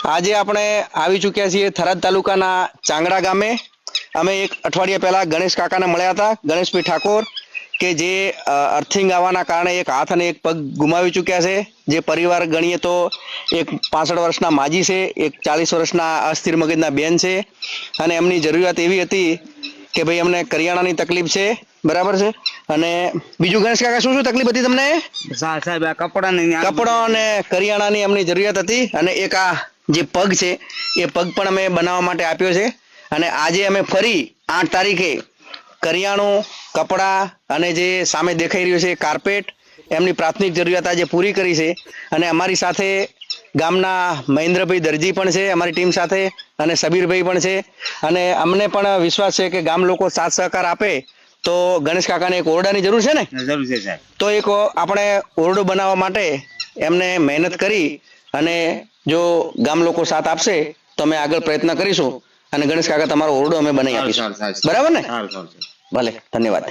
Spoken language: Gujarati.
આજે આપણે આવી ચૂક્યા છીએ થરાદ તાલુકાના ચાંગડા ગામે। અમે એક અઠવાડિયા પહેલા ગણેશ કાકાને મળ્યા હતા, ગણેશભાઈ ઠાકોર, કે જે અર્થિંગ આવવાના કારણે એક હાથ અને એક પગ ગુમાવી ચૂક્યા છે। જે પરિવાર ગણીએ તો એક 65 વર્ષના માજી છે, એક 40 વર્ષના અસ્થિર મગજના બેન છે, અને એમની જરૂરિયાત એવી હતી કે ભાઈ અમને કરિયાણાની તકલીફ છે, બરાબર છે। અને બીજું ગણેશ કાકા શું શું તકલીફ હતી તમને? સાહેબ કપડા અને કરિયાણાની એમની જરૂરિયાત હતી, અને એક આ જે પગ છે એ પગ પણ અમે બનાવવા માટે આપ્યો છે। અને આજે અમે ફરી 8 તારીખે કરિયાણું, કપડા અને જે સામે દેખાઈ રહ્યું છે કાર્પેટ, એમની પ્રાથમિક જરૂરિયાત આજે પૂરી કરી છે। અને અમારી સાથે ગામના મહેન્દ્રભાઈ દરજી પણ છે અમારી ટીમ સાથે, અને સબીરભાઈ પણ છે। અને અમને પણ વિશ્વાસ છે કે ગામ લોકો સાથ સહકાર આપે તો ગણેશ કાકાને એક ઓરડાની જરૂર છે ને, જરૂર છે સાહેબ। તો એક આપણે ઓરડો બનાવવા માટે એમને મહેનત કરી, અને જો ગામ લોકો સાથ આપશે તો અમે આગળ પ્રયત્ન કરીશું, અને ગણેશ કાકા તમારો ઓરડો અમે બનાવી આપીશું, બરાબર ને? ભલે, ધન્યવાદ।